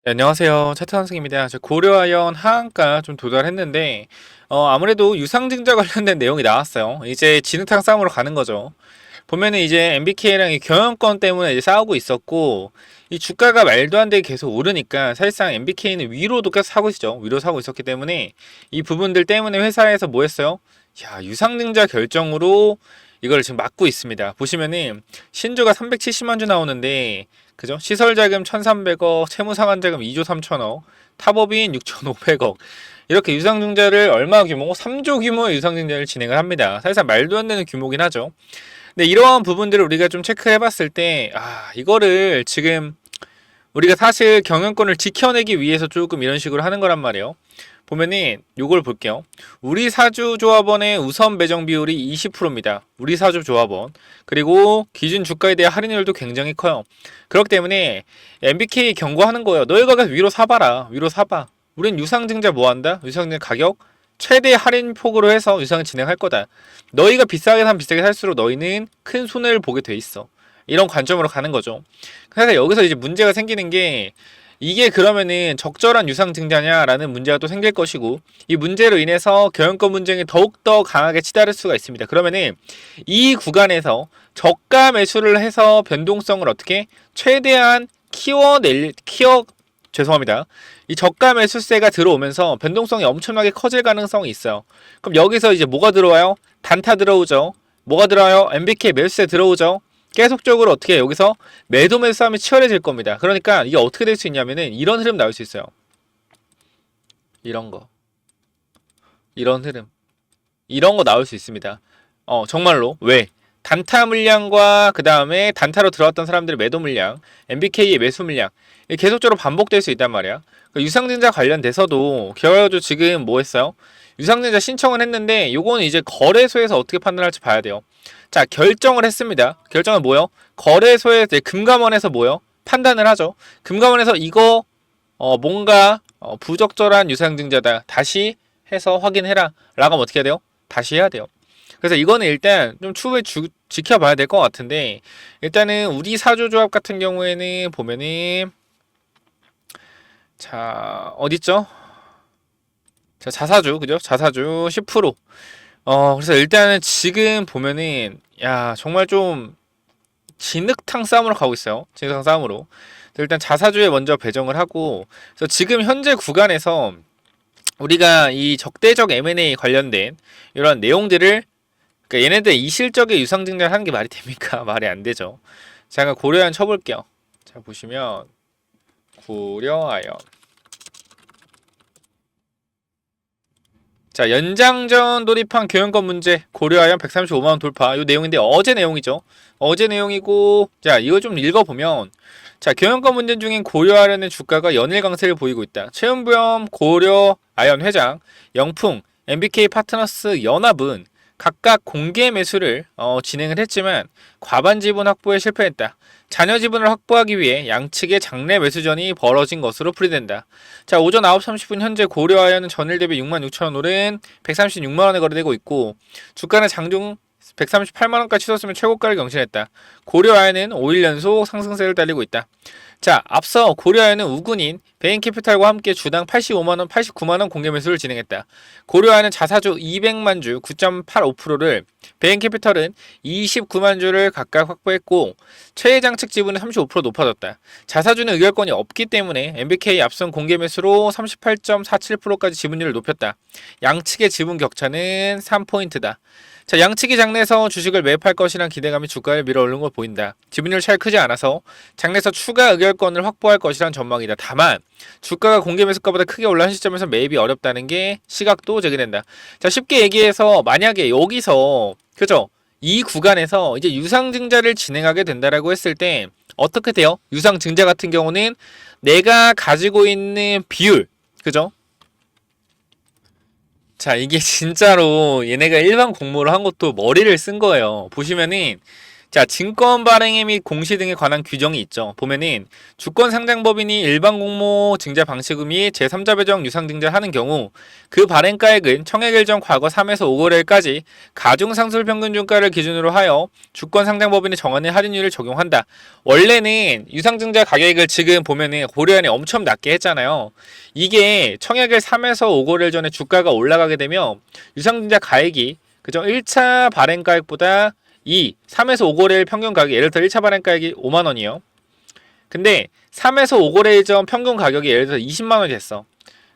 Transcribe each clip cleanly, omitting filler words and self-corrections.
네, 안녕하세요. 차트 선생입니다. 저 고려아연 하한가 좀 도달했는데, 아무래도 유상증자 관련된 내용이 나왔어요. 이제 진흙탕 싸움으로 가는 거죠. 보면은 이제 MBK랑 이 경영권 때문에 이제 싸우고 있었고, 이 주가가 말도 안 되게 계속 오르니까 사실상 MBK는 위로도 계속 사고 있죠. 위로 사고 있었기 때문에 이 부분들 때문에 회사에서 뭐 했어요? 야, 유상증자 결정으로 이걸 지금 막고 있습니다. 보시면은 신주가 370만 주 나오는데, 그죠? 시설자금 1,300억, 채무상환자금 2조 3천억, 탑업인 6,500억. 이렇게 유상증자를 얼마 규모? 3조 규모의 유상증자를 진행을 합니다. 사실상 말도 안 되는 규모긴 하죠. 근데 이러한 부분들을 우리가 좀 체크해 봤을 때, 이거를 지금 우리가 사실 경영권을 지켜내기 위해서 조금 이런 식으로 하는 거란 말이에요. 보면은 요걸 볼게요. 우리 사주 조합원의 우선 배정 비율이 20%입니다. 우리 사주 조합원. 그리고 기준 주가에 대한 할인율도 굉장히 커요. 그렇기 때문에 MBK 경고하는 거예요. 너희가 가서 위로 사봐라. 위로 사봐. 우린 유상증자 뭐 한다? 유상증자 가격 최대 할인 폭으로 해서 유상을 진행할 거다. 너희가 비싸게 사면 비싸게 살수록 너희는 큰 손해를 보게 돼 있어. 이런 관점으로 가는 거죠. 그래서 여기서 이제 문제가 생기는 게 이게 그러면은 적절한 유상증자냐라는 문제가 또 생길 것이고 이 문제로 인해서 경영권 분쟁이 더욱더 강하게 치달을 수가 있습니다. 그러면은 이 구간에서 저가 매수를 해서 변동성을 어떻게 최대한 죄송합니다. 이 저가 매수세가 들어오면서 변동성이 엄청나게 커질 가능성이 있어요. 그럼 여기서 이제 뭐가 들어와요? 단타 들어오죠. 뭐가 들어와요? MBK 매수세 들어오죠. 계속적으로 어떻게 여기서 매도 매수 싸움이 치열해질 겁니다. 그러니까 이게 어떻게 될 수 있냐면은 이런 흐름 나올 수 있어요. 이런 거. 이런 흐름. 이런 거 나올 수 있습니다. 정말로. 왜? 단타 물량과 그 다음에 단타로 들어왔던 사람들의 매도 물량, MBK의 매수 물량 계속적으로 반복될 수 있단 말이야. 유상증자 관련돼서도 결과적으로 지금 뭐 했어요? 유상증자 신청을 했는데 요거는 이제 거래소에서 어떻게 판단할지 봐야 돼요. 자, 결정을 했습니다. 결정은 뭐요? 거래소에 금감원에서 뭐요? 판단을 하죠. 금감원에서 이거 뭔가 부적절한 유상증자다. 다시 해서 확인해라. 라고 하면 어떻게 해야 돼요? 다시 해야 돼요. 그래서 이거는 일단 좀 추후에 지켜봐야 될 것 같은데 일단은 우리 사조조합 같은 경우에는 보면은 자 어딨죠? 자 자사주 그죠? 자사주 10%. 그래서 일단은 지금 보면은 야 정말 좀 진흙탕 싸움으로 가고 있어요. 진흙탕 싸움으로. 일단 자사주에 먼저 배정을 하고 그래서 지금 현재 구간에서 우리가 이 적대적 M&A 관련된 이런 내용들을 그러니까 얘네들 이 실적에 유상증자를 하는 게 말이 됩니까? 말이 안 되죠. 제가 고려아연 쳐볼게요. 자 보시면 고려아연 자 연장전 돌입한 교연권 문제 고려아연 135만원 돌파 이 내용인데 어제 내용이죠. 어제 내용이고 자 이거 좀 읽어보면 자 교연권 문제 중인 고려아연의 주가가 연일 강세를 보이고 있다. 최은부영 고려아연 회장 영풍 MBK 파트너스 연합은 각각 공개 매수를 진행을 했지만 과반 지분 확보에 실패했다. 잔여 지분을 확보하기 위해 양측의 장내 매수전이 벌어진 것으로 풀이된다. 자, 오전 9시 30분 현재 고려아연은 전일 대비 6만 6천원 오른 136만원에 거래되고 있고 주가는 장중 138만원까지 치솟으며 최고가를 경신했다. 고려아연은 5일 연속 상승세를 달리고 있다. 자, 앞서 고려아연은 우군인 베인캐피탈과 함께 주당 85만원, 89만원 공개 매수를 진행했다. 고려아연은 자사주 200만 주 9.85%를 베인캐피탈은 29만 주를 각각 확보했고 최회장 측 지분은 35% 높아졌다. 자사주는 의결권이 없기 때문에 MBK 앞선 공개 매수로 38.47%까지 지분율을 높였다. 양측의 지분 격차는 3포인트다. 자, 양측이 장내에서 주식을 매입할 것이란 기대감이 주가를 밀어올린 걸 보인다. 지분율 차이 크지 않아서 장내에서 추가 의결권을 확보할 것이란 전망이다. 다만 주가가 공개 매수가보다 크게 올라간 시점에서 매입이 어렵다는 게 시각도 제기된다. 자, 쉽게 얘기해서 만약에 여기서 그죠? 이 구간에서 이제 유상증자를 진행하게 된다라고 했을 때 어떻게 돼요? 유상증자 같은 경우는 내가 가지고 있는 비율 그죠? 자, 이게 진짜로 얘네가 일반 공모를 한 것도 머리를 쓴 거예요. 보시면은 자, 증권 발행에 및 공시 등에 관한 규정이 있죠. 보면은 주권 상장법인이 일반 공모 증자 방식 및 제3자 배정 유상 증자를 하는 경우 그 발행가액은 청약일 전 과거 3에서 5거래일까지 가중 상술 평균 중가를 기준으로 하여 주권 상장법인이 정하는 할인율을 적용한다. 원래는 유상 증자 가격을 지금 보면은 고려안이 엄청 낮게 했잖아요. 이게 청약일 3에서 5거래일 전에 주가가 올라가게 되면 유상 증자 가액이 그죠? 1차 발행가액보다 3에서 5거래일 평균 가격, 예를 들어 1차 발행가액이 5만원이요. 근데 3에서 5거래일 전 평균 가격이 예를 들어 20만원이 됐어.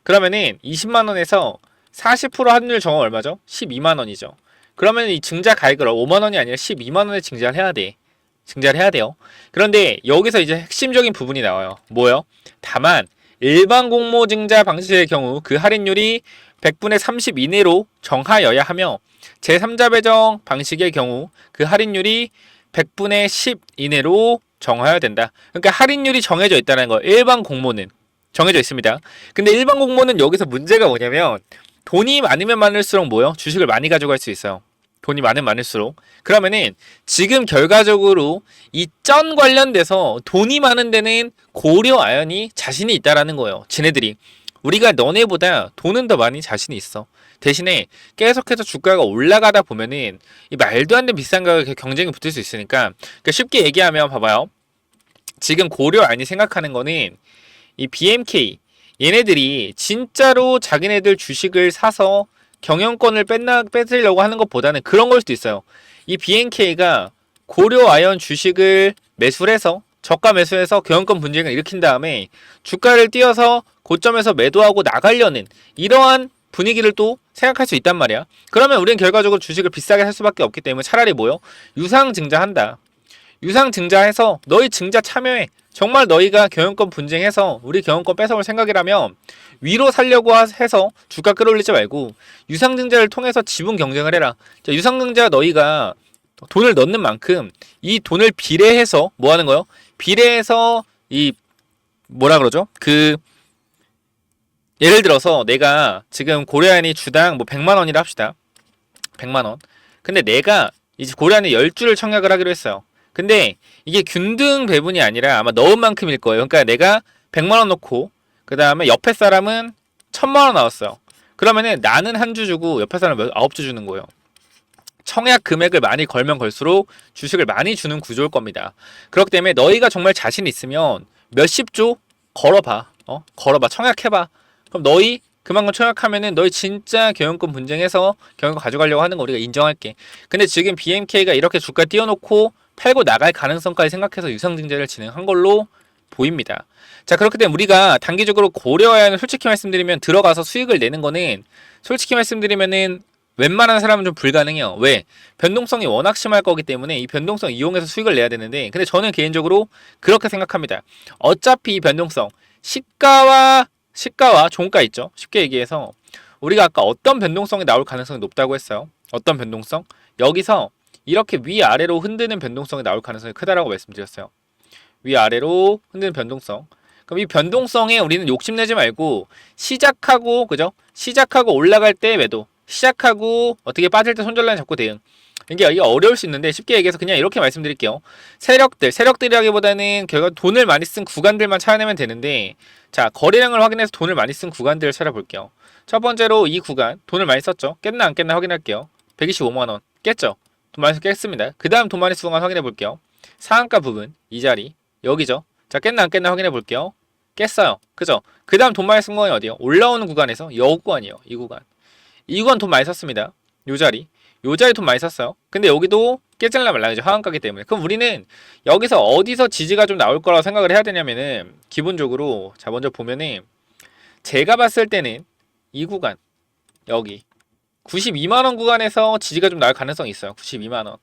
그러면은 20만원에서 40% 할인율 정하면 얼마죠? 12만원이죠. 그러면 이 증자 가액을 5만원이 아니라 12만원에 증자를 해야 돼. 증자를 해야 돼요. 그런데 여기서 이제 핵심적인 부분이 나와요. 뭐요? 다만 일반 공모 증자 방식의 경우 그 할인율이 100분의 30 이내로 정하여야 하며 제3자 배정 방식의 경우 그 할인율이 100분의 10 이내로 정해야 된다. 그러니까 할인율이 정해져 있다는 거. 일반 공모는 정해져 있습니다. 근데 일반 공모는 여기서 문제가 뭐냐면 돈이 많으면 많을수록 뭐요? 주식을 많이 가져갈 수 있어요. 돈이 많으면 많을수록. 그러면은 지금 결과적으로 이 전 관련돼서 돈이 많은 데는 고려 아연이 자신이 있다라는 거예요. 지네들이. 우리가 너네보다 돈은 더 많이 자신이 있어. 대신에 계속해서 주가가 올라가다 보면은 이 말도 안 되는 비싼 가격에 경쟁이 붙을 수 있으니까, 그러니까 쉽게 얘기하면 봐봐요. 지금 고려 아연이 생각하는 거는 이 BMK 얘네들이 진짜로 자기네들 주식을 사서 경영권을 뺏으려고 하는 것보다는 그런 걸 수도 있어요. 이 BNK가 고려 아연 주식을 매수해서 저가 매수해서 경영권 분쟁을 일으킨 다음에 주가를 띄어서 고점에서 매도하고 나가려는 이러한 분위기를 또 생각할 수 있단 말이야. 그러면 우리는 결과적으로 주식을 비싸게 살 수밖에 없기 때문에 차라리 뭐요? 유상 증자한다. 유상 증자해서 너희 증자 참여해. 정말 너희가 경영권 분쟁해서 우리 경영권 뺏어올 생각이라면 위로 살려고 해서 주가 끌어올리지 말고 유상 증자를 통해서 지분 경쟁을 해라. 자, 유상 증자 너희가 돈을 넣는 만큼 이 돈을 비례해서 뭐 하는 거요? 비례해서 이 뭐라 그러죠? 예를 들어서 내가 지금 고려아연이 주당 뭐 100만 원이라 합시다. 100만 원. 근데 내가 이제 고려아연이 10주를 청약을 하기로 했어요. 근데 이게 균등 배분이 아니라 아마 넣은 만큼일 거예요. 그러니까 내가 100만 원 넣고 그 다음에 옆에 사람은 1000만 원 나왔어요. 그러면은 나는 한 주 주고 옆에 사람은 9주 주는 거예요. 청약 금액을 많이 걸면 걸수록 주식을 많이 주는 구조일 겁니다. 그렇기 때문에 너희가 정말 자신 있으면 몇십 조 걸어봐. 걸어봐. 청약해봐. 그럼 너희 그만큼 청약하면은 너희 진짜 경영권 분쟁해서 경영권 가져가려고 하는 거 우리가 인정할게. 근데 지금 BMK가 이렇게 주가 띄워놓고 팔고 나갈 가능성까지 생각해서 유상증자를 진행한 걸로 보입니다. 자, 그렇기 때문에 우리가 단기적으로 고려해야 하는, 솔직히 말씀드리면 들어가서 수익을 내는 거는 솔직히 말씀드리면은 웬만한 사람은 좀 불가능해요. 왜? 변동성이 워낙 심할 거기 때문에 이 변동성 이용해서 수익을 내야 되는데, 근데 저는 개인적으로 그렇게 생각합니다. 어차피 이 변동성, 시가와 종가 있죠. 쉽게 얘기해서 우리가 아까 어떤 변동성이 나올 가능성이 높다고 했어요. 어떤 변동성? 여기서 이렇게 위아래로 흔드는 변동성이 나올 가능성이 크다라고 말씀드렸어요. 위아래로 흔드는 변동성. 그럼 이 변동성에 우리는 욕심내지 말고 시작하고, 그죠? 시작하고 올라갈 때 매도, 시작하고 어떻게 빠질 때 손절라인 잡고 대응. 이게 어려울 수 있는데 쉽게 얘기해서 그냥 이렇게 말씀드릴게요. 세력들이라기보다는 결국 돈을 많이 쓴 구간들만 찾아내면 되는데, 자, 거래량을 확인해서 돈을 많이 쓴 구간들을 찾아볼게요. 첫 번째로 이 구간 돈을 많이 썼죠. 깼나 안 깼나 확인할게요. 125만 원 깼죠. 돈 많이 깼습니다. 그 다음 돈 많이 쓴 구간 확인해 볼게요. 상한가 부분 이 자리 여기죠. 자, 깼나 안 깼나 확인해 볼게요. 깼어요. 그죠? 그 다음 돈 많이 쓴 구간이 어디요? 올라오는 구간에서 여 구간이요. 이 구간 돈 많이 썼습니다. 요 자리 돈 많이 썼어요. 근데 여기도 깨질라 말라죠. 하한가기 때문에. 그럼 우리는 여기서 어디서 지지가 좀 나올 거라고 생각을 해야 되냐면은, 기본적으로 자 먼저 보면은 제가 봤을 때는 이 구간 여기 92만원 구간에서 지지가 좀 나올 가능성이 있어요. 92만원.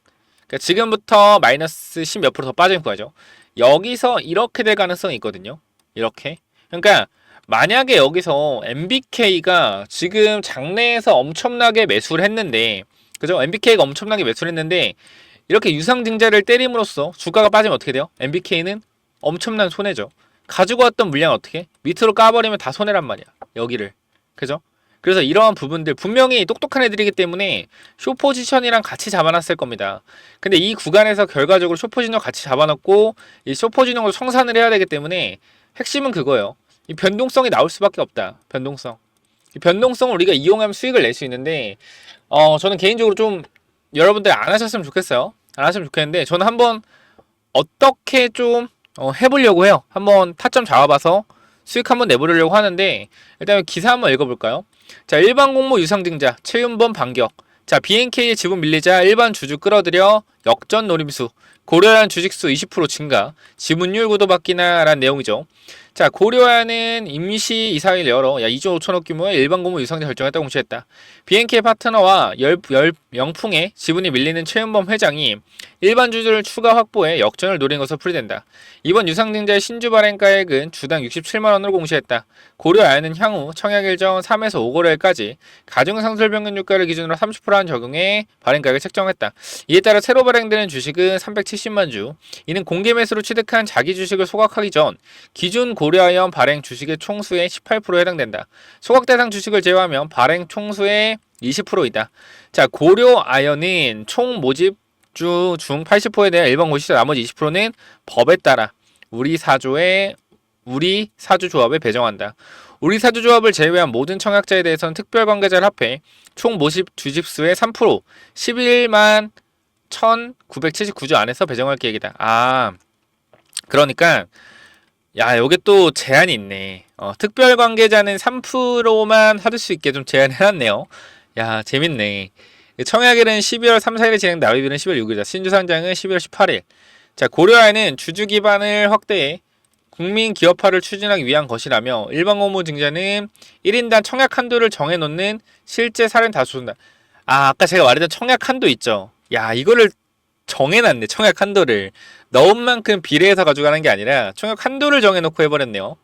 그러니까 지금부터 마이너스 10 몇 프로 더 빠지는 거죠. 여기서 이렇게 될 가능성이 있거든요. 이렇게. 그러니까 만약에 여기서 MBK가 지금 장내에서 엄청나게 매수를 했는데, 그죠? MBK가 엄청나게 매수를 했는데 이렇게 유상증자를 때림으로써 주가가 빠지면 어떻게 돼요? MBK는 엄청난 손해죠. 가지고 왔던 물량 어떻게? 밑으로 까버리면 다 손해란 말이야. 여기를. 그죠? 그래서 이러한 부분들 분명히 똑똑한 애들이기 때문에 쇼 포지션이랑 같이 잡아놨을 겁니다. 근데 이 구간에서 결과적으로 쇼 포지션을 같이 잡아놓고 이 쇼 포지션으로 청산을 해야 되기 때문에 핵심은 그거예요. 이 변동성이 나올 수밖에 없다. 변동성. 이 변동성을 우리가 이용하면 수익을 낼 수 있는데 저는 개인적으로 좀 여러분들 안 하셨으면 좋겠어요. 안 하셨으면 좋겠는데 저는 한번 어떻게 좀 해보려고 해요. 한번 타점 잡아봐서 수익 한번 내보려고 하는데 일단 기사 한번 읽어볼까요? 자, 일반 공모 유상증자 채윤범 반격. 자, BNK의 지분 밀리자 일반 주주 끌어들여 역전 노림수. 고려한 주식수 20% 증가. 지분율 구도바뀌나 라는 내용이죠. 자, 고려하는 임시 이사회를 열어 2조 5천억 규모의 일반 공모 유상증자 결정했다고 공시했다. BNK 파트너와 영풍의 지분이 밀리는 최은범 회장이 일반 주주를 추가 확보해 역전을 노린 것으로 풀이된다. 이번 유상증자의 신주 발행가액은 주당 67만원으로 공시했다. 고려아연은 향후 청약 일정 3에서 5거래일까지 가중상술평균 유가를 기준으로 30%한 적용해 발행가액을 책정했다. 이에 따라 새로 발행되는 주식은 370만 주. 이는 공개 매수로 취득한 자기 주식을 소각하기 전 기준 고려아연 발행 주식의 총수의 18%에 해당된다. 소각 대상 주식을 제외하면 발행 총수의 20%이다. 자, 고려아연은 총 모집주 중 80%에 대한 일반 고시자 나머지 20%는 법에 따라 우리 사주 조합에 배정한다. 우리 사주 조합을 제외한 모든 청약자에 대해서는 특별 관계자를 합해 총 모집 주집수의 3% 11만 1979주 안에서 배정할 계획이다. 그러니까 여기 또 제한이 있네. 특별 관계자는 3%만 받을 수 있게 좀 제한해놨네요. 재밌네. 청약일은 12월 3, 4일에 진행, 납입일은 10월 6일이다. 신주 상장은 12월 18일. 자, 고려아연은 주주 기반을 확대해 국민 기업화를 추진하기 위한 것이라며 일반 공모 증자는 1인당 청약 한도를 정해놓는 실제 사례는 다수다. 아까 제가 말했던 청약 한도 있죠. 이거를 정해놨네. 청약 한도를 넣은 만큼 비례해서 가져가는 게 아니라 청약 한도를 정해놓고 해버렸네요.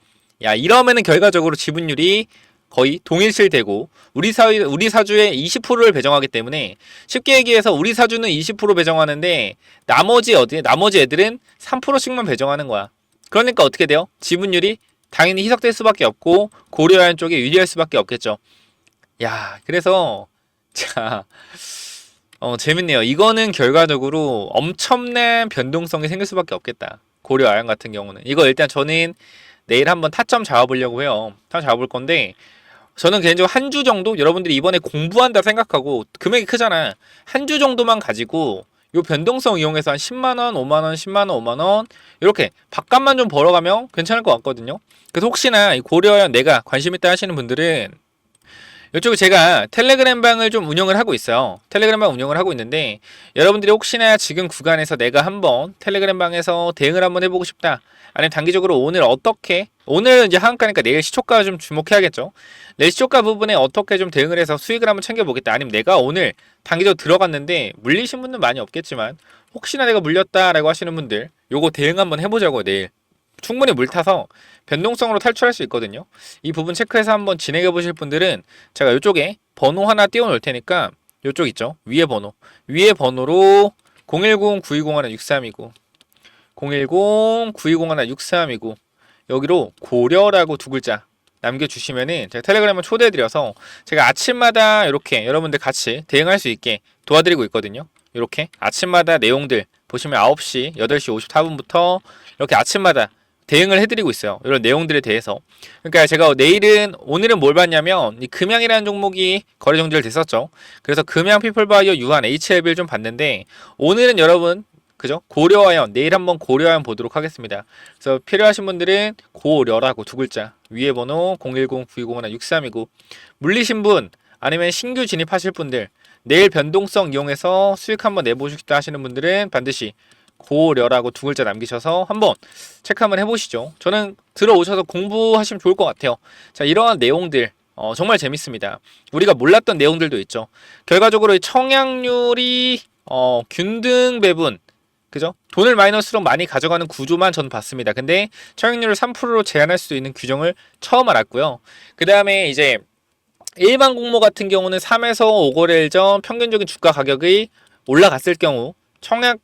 이러면은 결과적으로 지분율이 거의 동일시되고 우리 사주의 20%를 배정하기 때문에 쉽게 얘기해서 우리 사주는 20% 배정하는데 나머지 애들은 3%씩만 배정하는 거야. 그러니까 어떻게 돼요? 지분율이 당연히 희석될 수밖에 없고 고려아연 쪽에 유리할 수밖에 없겠죠. 그래서 재밌네요. 이거는 결과적으로 엄청난 변동성이 생길 수밖에 없겠다. 고려아연 같은 경우는 이거 일단 저는 내일 한번 타점 잡아보려고 해요. 타점 잡아볼 건데 저는 개인적으로 한 주 정도 여러분들이 이번에 공부한다 생각하고 금액이 크잖아. 한 주 정도만 가지고 요 변동성 이용해서 한 10만원, 5만원, 10만원, 5만원 이렇게 밥값만 좀 벌어가면 괜찮을 것 같거든요. 그래서 혹시나 고려아연 내가 관심 있다 하시는 분들은 이쪽에 제가 텔레그램 방을 좀 운영을 하고 있어요. 텔레그램 방 운영을 하고 있는데 여러분들이 혹시나 지금 구간에서 내가 한번 텔레그램 방에서 대응을 한번 해보고 싶다. 아니면 단기적으로 오늘은 이제 하한가니까 내일 시초가 좀 주목해야겠죠. 내일 시초가 부분에 어떻게 좀 대응을 해서 수익을 한번 챙겨보겠다. 아니면 내가 오늘 단기적으로 들어갔는데 물리신 분은 많이 없겠지만 혹시나 내가 물렸다라고 하시는 분들 요거 대응 한번 해보자고요. 내일 충분히 물타서 변동성으로 탈출할 수 있거든요. 이 부분 체크해서 한번 진행해 보실 분들은 제가 이쪽에 번호 하나 띄워 놓을 테니까 이쪽 있죠. 위에 번호로 010-9201-6329 010-9201-6329 여기로 고려라고 두 글자 남겨주시면은 제가 텔레그램을 초대해드려서 제가 아침마다 이렇게 여러분들 같이 대응할 수 있게 도와드리고 있거든요. 이렇게 아침마다 내용들 보시면 9시, 8시 54분부터 이렇게 아침마다 대응을 해드리고 있어요. 이런 내용들에 대해서. 그러니까 제가 오늘은 뭘 봤냐면 이 금양이라는 종목이 거래 정지를 됐었죠. 그래서 금양 피플바이오 유한 HLB를 좀 봤는데 오늘은 여러분 그죠? 고려아연 내일 한번 고려아연 보도록 하겠습니다. 그래서 필요하신 분들은 고려라고 두 글자 위에 번호 010-9201-6329 물리신 분 아니면 신규 진입하실 분들 내일 변동성 이용해서 수익 한번 내보시겠다 하시는 분들은 반드시 고려라고 두 글자 남기셔서 한번 체크 한번 해보시죠. 저는 들어오셔서 공부하시면 좋을 것 같아요. 자, 이러한 내용들 정말 재밌습니다. 우리가 몰랐던 내용들도 있죠. 결과적으로 청약률이 균등 배분 그죠? 돈을 마이너스로 많이 가져가는 구조만 저는 봤습니다. 근데 청약률을 3%로 제한할 수 있는 규정을 처음 알았고요. 그 다음에 이제 일반 공모 같은 경우는 3에서 5거래일 전 평균적인 주가 가격이 올라갔을 경우 청약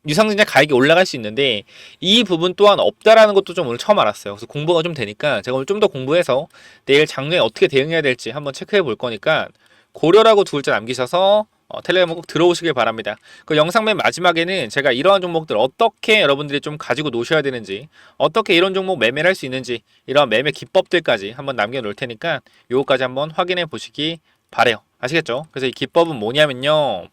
유상증자 가격이 올라갈 수 있는데 이 부분 또한 없다라는 것도 좀 오늘 처음 알았어요. 그래서 공부가 좀 되니까 제가 오늘 좀 더 공부해서 내일 장중에 어떻게 대응해야 될지 한번 체크해 볼 거니까 고려라고 두 글자 남기셔서 텔레그램 꼭 들어오시길 바랍니다. 그 영상 맨 마지막에는 제가 이러한 종목들 어떻게 여러분들이 좀 가지고 노셔야 되는지, 어떻게 이런 종목 매매를 할 수 있는지, 이런 매매 기법들까지 한번 남겨놓을 테니까 요거까지 한번 확인해 보시기 바래요. 아시겠죠? 그래서 이 기법은 뭐냐면요.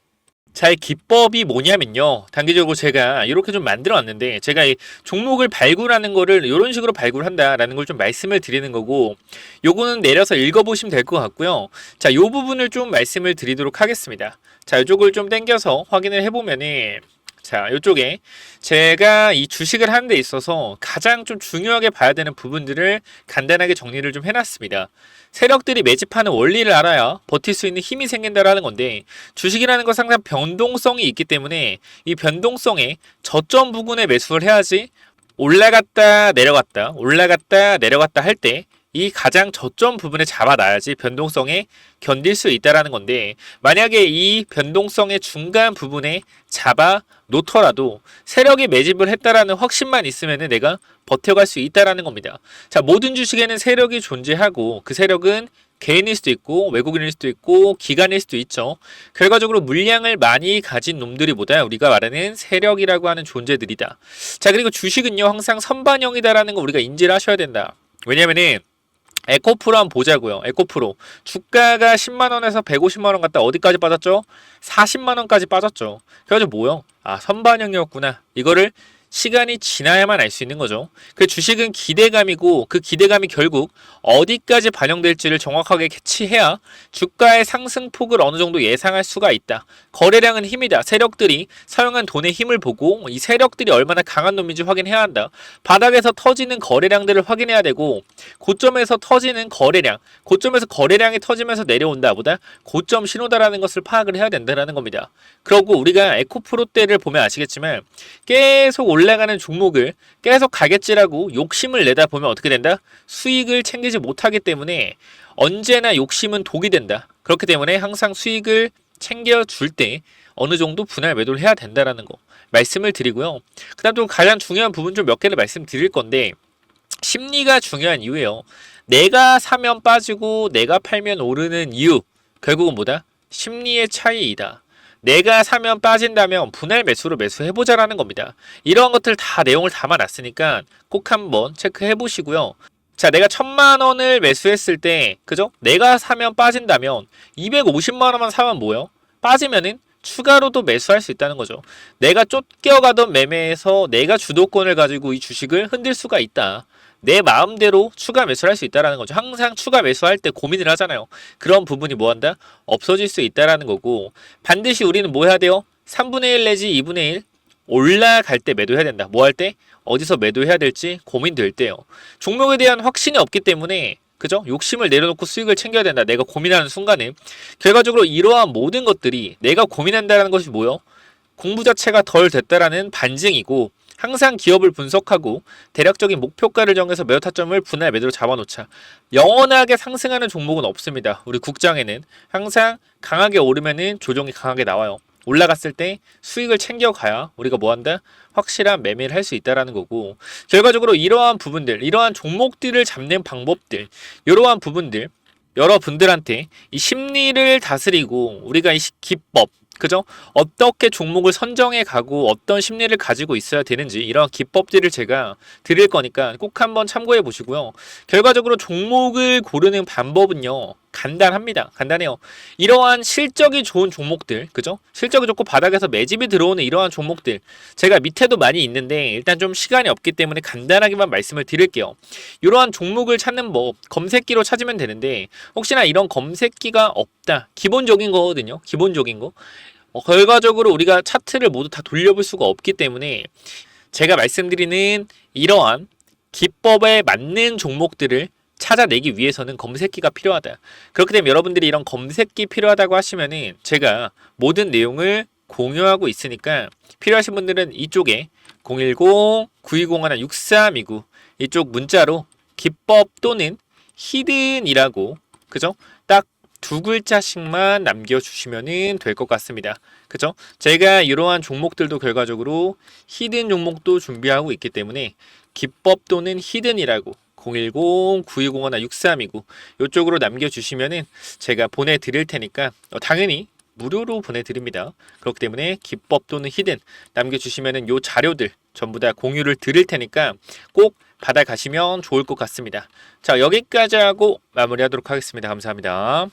자, 이 기법이 뭐냐면요. 단기적으로 제가 이렇게 좀 만들어 왔는데, 제가 이 종목을 발굴하는 거를 이런 식으로 발굴한다라는 걸 좀 말씀을 드리는 거고, 요거는 내려서 읽어보시면 될 것 같고요. 자, 요 부분을 좀 말씀을 드리도록 하겠습니다. 자, 이쪽을 좀 당겨서 확인을 해보면은, 자, 이쪽에 제가 이 주식을 하는 데 있어서 가장 좀 중요하게 봐야 되는 부분들을 간단하게 정리를 좀 해놨습니다. 세력들이 매집하는 원리를 알아야 버틸 수 있는 힘이 생긴다라는 건데, 주식이라는 건 항상 변동성이 있기 때문에 이 변동성에 저점 부근에 매수를 해야지 올라갔다 내려갔다 올라갔다 내려갔다 할 때 이 가장 저점 부분에 잡아놔야지 변동성에 견딜 수 있다라는 건데, 만약에 이 변동성의 중간 부분에 잡아 놓더라도 세력이 매집을 했다라는 확신만 있으면은 내가 버텨갈 수 있다라는 겁니다. 자, 모든 주식에는 세력이 존재하고 그 세력은 개인일 수도 있고 외국인일 수도 있고 기관일 수도 있죠. 결과적으로 물량을 많이 가진 놈들이보다 우리가 말하는 세력이라고 하는 존재들이다. 자, 그리고 주식은요 항상 선반영이다라는 거 우리가 인지를 하셔야 된다. 왜냐면은 에코프로 한번 보자고요. 에코프로 주가가 10만원에서 150만원 갔다 어디까지 빠졌죠? 40만원까지 빠졌죠. 그래가지고 뭐요? 아, 선반영이었구나. 이거를 시간이 지나야만 알 수 있는 거죠. 그 주식은 기대감이고 그 기대감이 결국 어디까지 반영될지를 정확하게 캐치해야 주가의 상승폭을 어느 정도 예상할 수가 있다. 거래량은 힘이다. 세력들이 사용한 돈의 힘을 보고 이 세력들이 얼마나 강한 놈인지 확인해야 한다. 바닥에서 터지는 거래량들을 확인해야 되고, 고점에서 터지는 거래량, 고점에서 거래량이 터지면서 내려온다 보다 고점 신호다라는 것을 파악을 해야 된다는 겁니다. 그리고 우리가 에코프로 때를 보면 아시겠지만 계속 올라가는 종목을 계속 가겠지라고 욕심을 내다 보면 어떻게 된다? 수익을 챙기지 못하기 때문에 언제나 욕심은 독이 된다. 그렇기 때문에 항상 수익을 챙겨줄 때 어느 정도 분할 매도를 해야 된다라는 거 말씀을 드리고요. 그 다음 또 가장 중요한 부분 좀 몇 개를 말씀드릴 건데, 심리가 중요한 이유예요. 내가 사면 빠지고 내가 팔면 오르는 이유, 결국은 뭐다? 심리의 차이이다. 내가 사면 빠진다면 분할 매수로 매수해보자라는 겁니다. 이러한 것들 다 내용을 담아놨으니까 꼭 한번 체크해보시고요. 자, 내가 1000만원을 매수했을 때, 그죠? 내가 사면 빠진다면 250만원만 사면 뭐예요? 빠지면은 추가로도 매수할 수 있다는 거죠. 내가 쫓겨가던 매매에서 내가 주도권을 가지고 이 주식을 흔들 수가 있다. 내 마음대로 추가 매수를 할 수 있다는 거죠. 항상 추가 매수할 때 고민을 하잖아요. 그런 부분이 뭐한다? 없어질 수 있다는 거고, 반드시 우리는 뭐 해야 돼요? 3분의 1 내지 2분의 1 올라갈 때 매도해야 된다. 뭐 할 때? 어디서 매도해야 될지 고민될 때요. 종목에 대한 확신이 없기 때문에, 그죠? 욕심을 내려놓고 수익을 챙겨야 된다. 내가 고민하는 순간에 결과적으로 이러한 모든 것들이 내가 고민한다는 것이 뭐요? 공부 자체가 덜 됐다라는 반증이고, 항상 기업을 분석하고 대략적인 목표가를 정해서 매도 타점을 분할 매도로 잡아놓자. 영원하게 상승하는 종목은 없습니다. 우리 국장에는 항상 강하게 오르면은 조정이 강하게 나와요. 올라갔을 때 수익을 챙겨가야 우리가 뭐한다? 확실한 매매를 할 수 있다라는 거고, 결과적으로 이러한 부분들, 이러한 종목들을 잡는 방법들, 이러한 부분들 여러분들한테 이 심리를 다스리고 우리가 이 기법, 그죠? 어떻게 종목을 선정해 가고 어떤 심리를 가지고 있어야 되는지 이런 기법들을 제가 드릴 거니까 꼭 한번 참고해 보시고요. 결과적으로 종목을 고르는 방법은요, 간단합니다. 간단해요. 이러한 실적이 좋은 종목들, 그죠? 실적이 좋고 바닥에서 매집이 들어오는 이러한 종목들, 제가 밑에도 많이 있는데 일단 좀 시간이 없기 때문에 간단하게만 말씀을 드릴게요. 이러한 종목을 찾는 법, 검색기로 찾으면 되는데, 혹시나 이런 검색기가 없다, 기본적인 거거든요. 기본적인 거. 결과적으로 우리가 차트를 모두 다 돌려볼 수가 없기 때문에 제가 말씀드리는 이러한 기법에 맞는 종목들을 찾아내기 위해서는 검색기가 필요하다. 그렇기 때문에 여러분들이 이런 검색기 필요하다고 하시면은 제가 모든 내용을 공유하고 있으니까 필요하신 분들은 이쪽에 010-9201-6329 이쪽 문자로 기법 또는 히든이라고, 그죠? 딱 두 글자씩만 남겨주시면 될 것 같습니다. 그죠? 제가 이러한 종목들도 결과적으로 히든 종목도 준비하고 있기 때문에 기법 또는 히든이라고 010-9201-6329 이쪽으로 남겨주시면은 제가 보내드릴 테니까 당연히 무료로 보내드립니다. 그렇기 때문에 기법 또는 히든 남겨주시면은 요 자료들 전부 다 공유를 드릴 테니까 꼭 받아가시면 좋을 것 같습니다. 자, 여기까지 하고 마무리하도록 하겠습니다. 감사합니다.